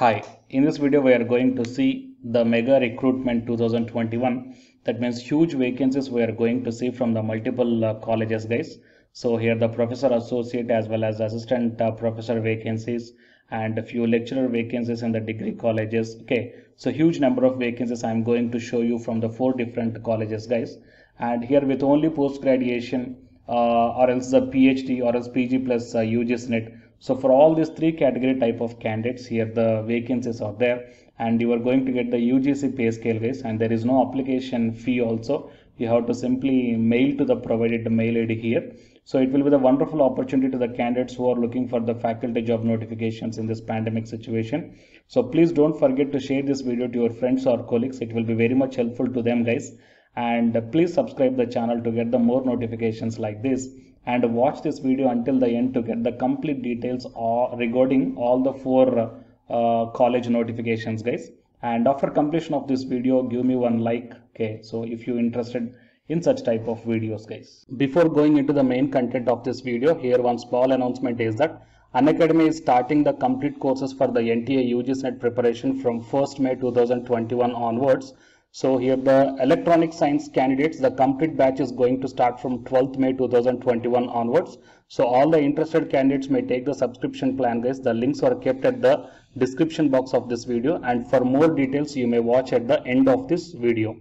Hi, in this video we are going to see the mega recruitment 2021. That means huge vacancies we are going to see from the multiple colleges, guys. So here the professor associate as well as assistant professor vacancies and a few lecturer vacancies in the degree colleges. Okay, so huge number of vacancies I'm going to show you from the 4 different colleges, guys. And here with only post graduation or else the PhD or else PG plus UG NET. So for all these 3 category type of candidates, here the vacancies are there and you are going to get the UGC pay scale, guys, and there is no application fee also. You have to simply mail to the provided mail ID here. So it will be the wonderful opportunity to the candidates who are looking for the faculty job notifications in this pandemic situation. So please don't forget to share this video to your friends or colleagues. It will be very much helpful to them, guys. And please subscribe the channel to get the more notifications like this, and watch this video until the end to get the complete details regarding all the 4 college notifications, guys. And after completion of this video, give me one like. Okay, so if you're interested in such type of videos, guys. Before going into the main content of this video, here one small announcement is that Unacademy is starting the complete courses for the NTA UG NET preparation from 1st May 2021 onwards. So here the electronic science candidates, the complete batch is going to start from 12th May 2021 onwards. So all the interested candidates may take the subscription plan, guys. The links are kept at the description box of this video, and for more details you may watch at the end of this video.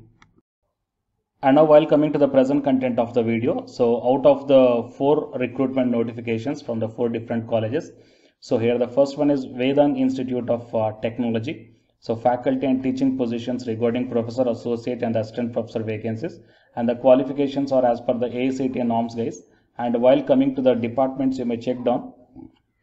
And now while coming to the present content of the video, so out of the 4 recruitment notifications from the 4 different colleges, so here the first one is Vedang Institute of Technology. So faculty and teaching positions regarding professor, associate and assistant professor vacancies, and the qualifications are as per the AICTE norms, guys. And while coming to the departments, you may check down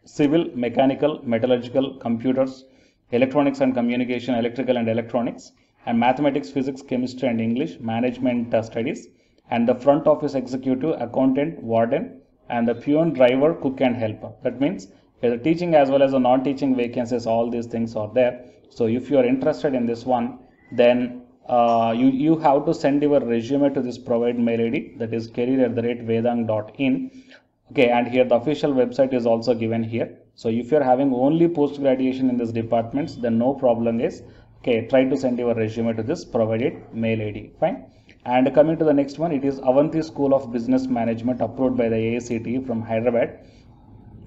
civil, mechanical, metallurgical, computers, electronics and communication, electrical and electronics, and mathematics, physics, chemistry and English, management studies, and the front office executive, accountant, warden, and the peon, driver, cook and helper. That means the teaching as well as the non-teaching vacancies, all these things are there. So if you are interested in this one, then you have to send your resume to this provided mail ID, that is career@vedang.in. Okay, and here the official website is also given here. So if you are having only post graduation in these departments, then no problem is, okay, try to send your resume to this provided mail ID. Fine. And coming to the next one, it is Avanti School of Business Management, approved by the AICTE from Hyderabad,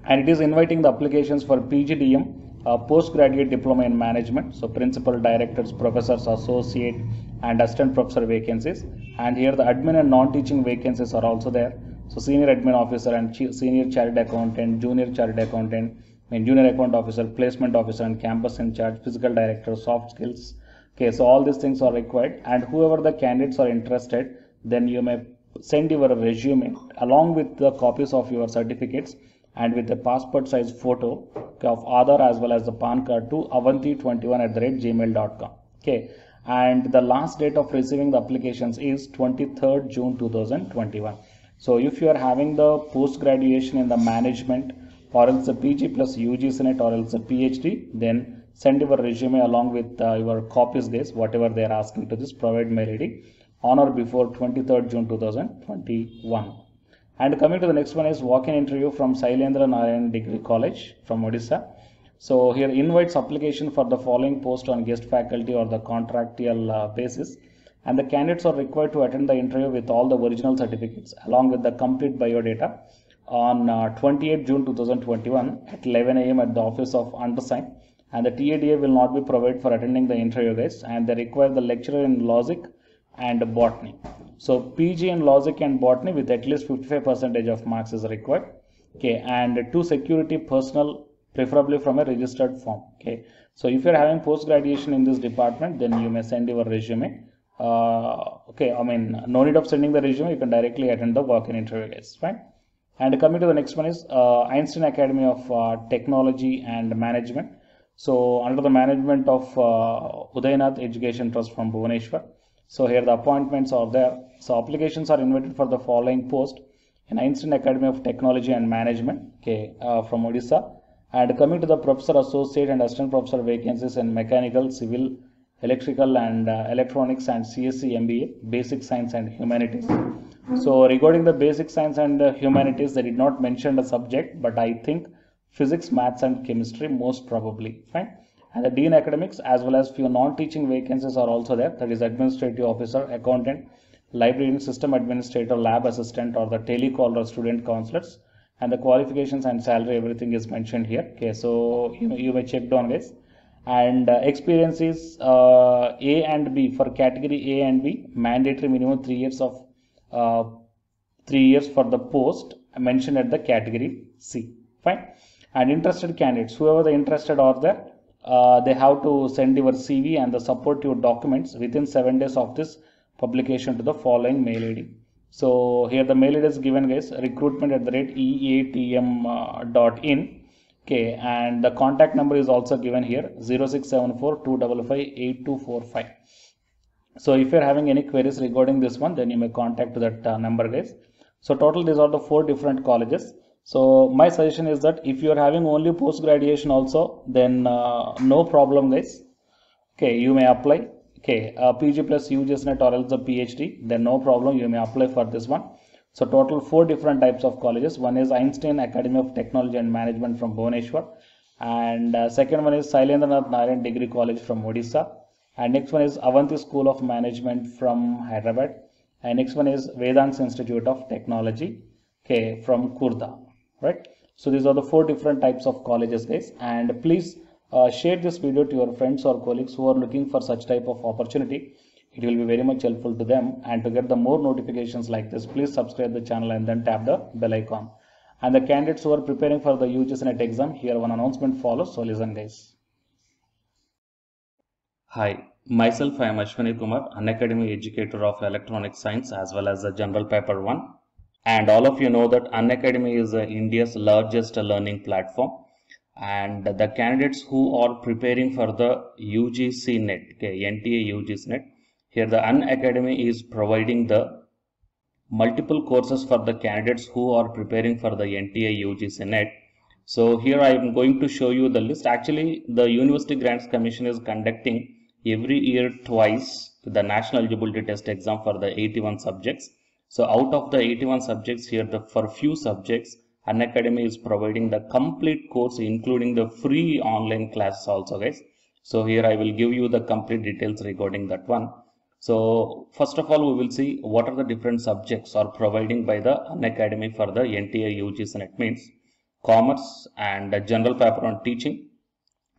and it is inviting the applications for PGDM, postgraduate diploma in management, so principal, directors, professors, associate and assistant professor vacancies. And here the admin and non-teaching vacancies are also there. So senior admin officer and senior chartered accountant, junior chartered accountant, junior account officer, placement officer and campus in charge, physical director, soft skills. Okay, so all these things are required, and whoever the candidates are interested, then you may send your resume along with the copies of your certificates and with the passport size photo of Aadhaar as well as the PAN card to avanti21@gmail.com. Okay, and the last date of receiving the applications is 23rd June 2021. So if you are having the post graduation in the management or else the PG plus UG NET or else the PhD, then send your resume along with your copies, guys, whatever they are asking to this provided mail ID on or before 23rd June 2021. And coming to the next one is walk-in interview from Sailendra Narayan Degree College from Odisha. So here invites application for the following post on guest faculty or the contractual basis, and the candidates are required to attend the interview with all the original certificates along with the complete biodata on 28 June 2021 at 11 AM at the office of undersigned, and the TADA will not be provided for attending the interview, guys, and they require the lecturer in logic and botany. So PG in logic and botany with at least 55% of marks is required. Okay, and 2 security personnel, preferably from a registered firm. Okay, so if you are having post graduation in this department, then you may send your resume. Okay, no need of sending the resume, you can directly attend the walk-in interview, guys. Fine. And coming to the next one is Einstein Academy of Technology and Management. So under the management of Udayanath Education Trust from Bhubaneswar. So here the appointments are there. So applications are invited for the following post in Einstein Academy of Technology and Management, okay, from Odisha. And coming to the professor, associate and assistant professor vacancies in mechanical, civil, electrical and electronics and CSE MBA, basic science and humanities. So regarding the basic science and humanities, they did not mention the subject, but I think physics, maths and chemistry most probably. Fine. And the Dean Academics as well as few non-teaching vacancies are also there. That is administrative officer, accountant, librarian, system administrator, lab assistant, or the telecaller, student counselors. And the qualifications and salary, everything is mentioned here. Okay, so you may check down, guys. And experience is A and B. For category A and B, mandatory minimum 3 years of 3 years for the post mentioned at the category C. Fine. And interested candidates, whoever the interested are there, they have to send your CV and the supportive documents within 7 days of this publication to the following mail ID. So here the mail ID is given, guys, recruitment@eatm.in. Okay, and the contact number is also given here, 0674 255 8245. So if you're having any queries regarding this one, then you may contact that number, guys. So total, these are the 4 different colleges. So my suggestion is that if you are having only post graduation also, then no problem, guys. Okay, you may apply. Okay, PG plus UGSNet or else the PhD, then no problem, you may apply for this one. So total 4 different types of colleges. One is Einstein Academy of Technology and Management from Bhubaneswar, and second one is Sailendranath Narayan Degree College from Odisha, and next one is Avanti School of Management from Hyderabad, and next one is Vedanta Institute of Technology, okay, from Khurda, right? So these are the 4 different types of colleges, guys, and please share this video to your friends or colleagues who are looking for such type of opportunity. It will be very much helpful to them. And to get the more notifications like this, please subscribe the channel and then tap the bell icon. And the candidates who are preparing for the UGSNet exam, here one announcement follows. So listen, guys. Hi, myself I am Ashwani Kumar, Unacademy educator of Electronic Science as well as the General Paper 1. And all of you know that Unacademy is India's largest learning platform. And the candidates who are preparing for the UGC NET, okay, NTA UGC NET, here the Unacademy is providing the multiple courses for the candidates who are preparing for the NTA UGC NET. So here I am going to show you the list. Actually, the University Grants Commission is conducting every year twice the National Eligibility Test exam for the 81 subjects. So out of the 81 subjects here, for few subjects, Unacademy is providing the complete course including the free online classes also, guys. So here I will give you the complete details regarding that one. So first of all, we will see what are the different subjects are providing by the Unacademy for the NTA UGC NET. Means commerce and general paper on teaching,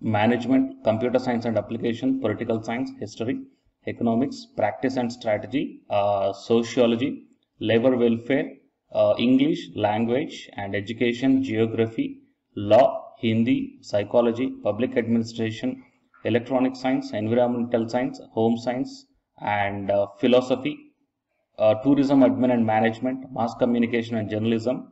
management, computer science and application, political science, history, economics, practice and strategy, sociology, labor welfare, English, language and education, geography, law, Hindi, psychology, public administration, electronic science, environmental science, home science, and philosophy, tourism, admin and management, mass communication and journalism,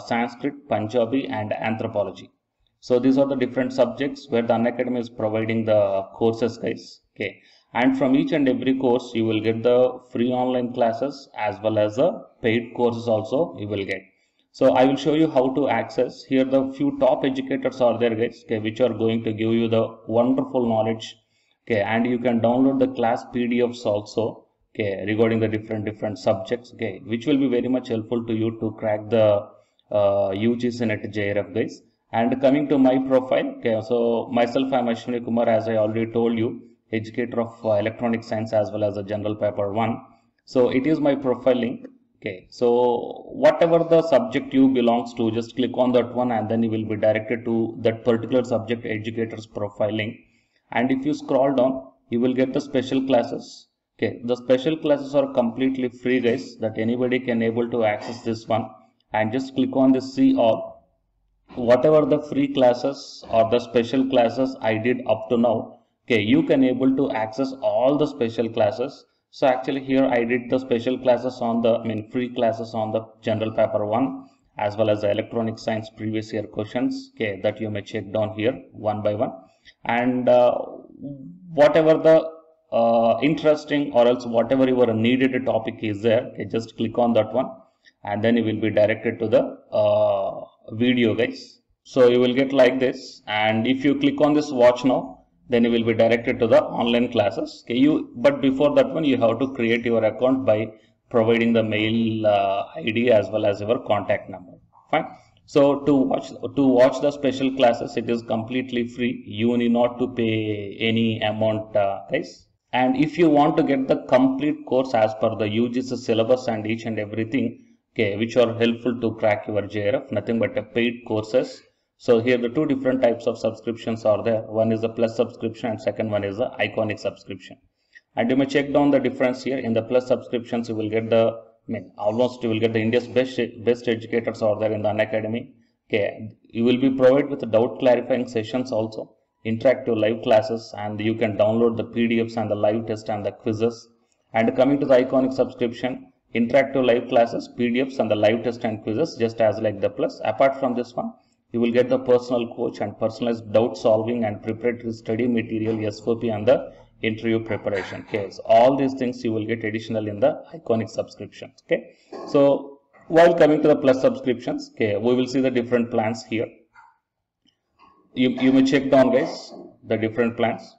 Sanskrit, Punjabi and anthropology. So these are the different subjects where the Unacademy is providing the courses, guys. Okay, and from each and every course you will get the free online classes as well as the paid courses also you will get. So I will show you how to access. Here the few top educators are there, guys, okay, which are going to give you the wonderful knowledge. Okay, and you can download the class PDFs also, okay, regarding the different subjects, okay, which will be very much helpful to you to crack the UGC NET JRF, guys. And coming to my profile, okay, so myself I am Ashwani Kumar, as I already told you, educator of electronic science as well as a general paper 1. So it is my profile link. Okay, so whatever the subject you belongs to, just click on that one and then you will be directed to that particular subject educator's profile link. And if you scroll down, you will get the special classes. Okay, the special classes are completely free, guys, that anybody can able to access this one. And just click on this see all. Whatever the free classes or the special classes I did up to now, okay, you can able to access all the special classes. So actually here I did the special classes on the, free classes on the general paper 1 as well as the electronic science previous year questions, okay, that you may check down here one by one. And whatever the interesting or else whatever your needed topic is there, okay, just click on that one and then you will be directed to the video, guys. So you will get like this, and if you click on this watch now, then you will be directed to the online classes. Okay, but before that one you have to create your account by providing the mail ID as well as your contact number. Fine. So to watch the special classes, it is completely free. You need not to pay any amount, guys. And if you want to get the complete course as per the UGC syllabus and each and everything, okay, which are helpful to crack your JRF, nothing but a paid courses. So here the two different types of subscriptions are there. One is the Plus subscription and second one is the Iconic subscription. And you may check down the difference here. In the Plus subscriptions, you will get the almost you will get the India's best educators are there in the Unacademy. Okay, you will be provided with doubt clarifying sessions also, interactive live classes, and you can download the PDFs and the live test and the quizzes. And coming to the Iconic subscription, interactive live classes, PDFs and the live test and quizzes, just as like the Plus. Apart from this one, you will get the personal coach and personalized doubt solving and preparatory study material, SOP, and the interview preparation. Okay, so all these things you will get additional in the Iconic subscription. Okay, so while coming to the Plus subscriptions, okay, we will see the different plans here. You may check down, guys, the different plans.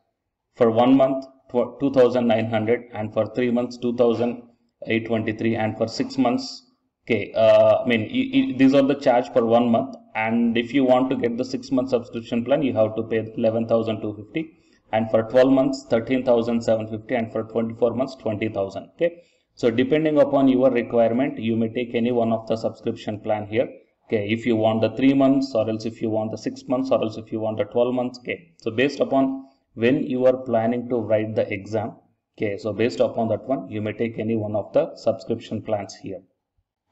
For 1 month 2,900, and for 3 months 2,823, and for 6 months, okay, these are the charge for 1 month. And if you want to get the 6-month subscription plan, you have to pay 11,250. And for 12 months 13,750, and for 24 months 20,000. Okay, so depending upon your requirement, you may take any one of the subscription plan here. Okay, if you want the 3 months, or else if you want the 6 months, or else if you want the 12 months. Okay, so based upon when you are planning to write the exam, okay, so based upon that one, you may take any one of the subscription plans here.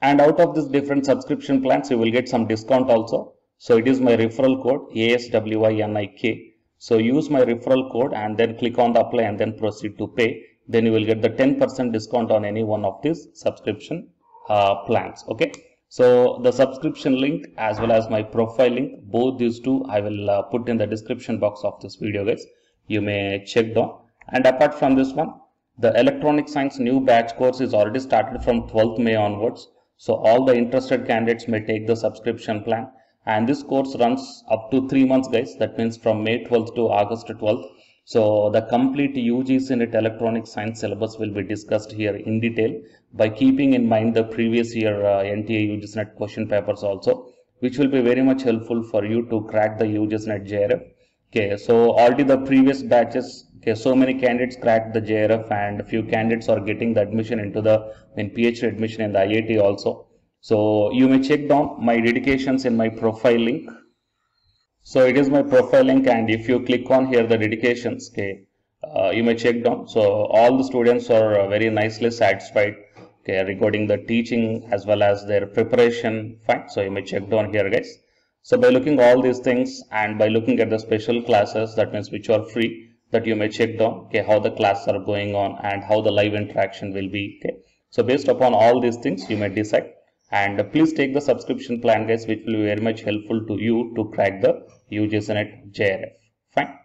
And out of this different subscription plans, you will get some discount also. So it is my referral code ASWINIK. So use my referral code and then click on the apply and then proceed to pay. Then you will get the 10% discount on any one of these subscription plans. Okay. So the subscription link as well as my profile link, both these two I will put in the description box of this video, guys. You may check down. And apart from this one, the electronic science new batch course is already started from 12th May onwards. So all the interested candidates may take the subscription plan. And this course runs up to 3 months, guys. That means from May 12th to August 12th. So the complete UGC NET electronic science syllabus will be discussed here in detail by keeping in mind the previous year NTA UGC NET question papers also, which will be very much helpful for you to crack the UGC NET JRF. Okay, so already the previous batches, okay, so many candidates cracked the JRF and few candidates are getting the admission into the PhD admission in the IIT also. So you may check down my dedications in my profile link. So it is my profile link, and if you click on here the dedications, okay, you may check down. So all the students are very nicely satisfied, okay, regarding the teaching as well as their preparation. Fine. So you may check down here, guys. So by looking all these things and by looking at the special classes, that means which are free, that you may check down, okay, how the classes are going on and how the live interaction will be. Okay. So based upon all these things, you may decide. And please take the subscription plan, guys, which will be very much helpful to you to crack the UGC NET JRF. Fine.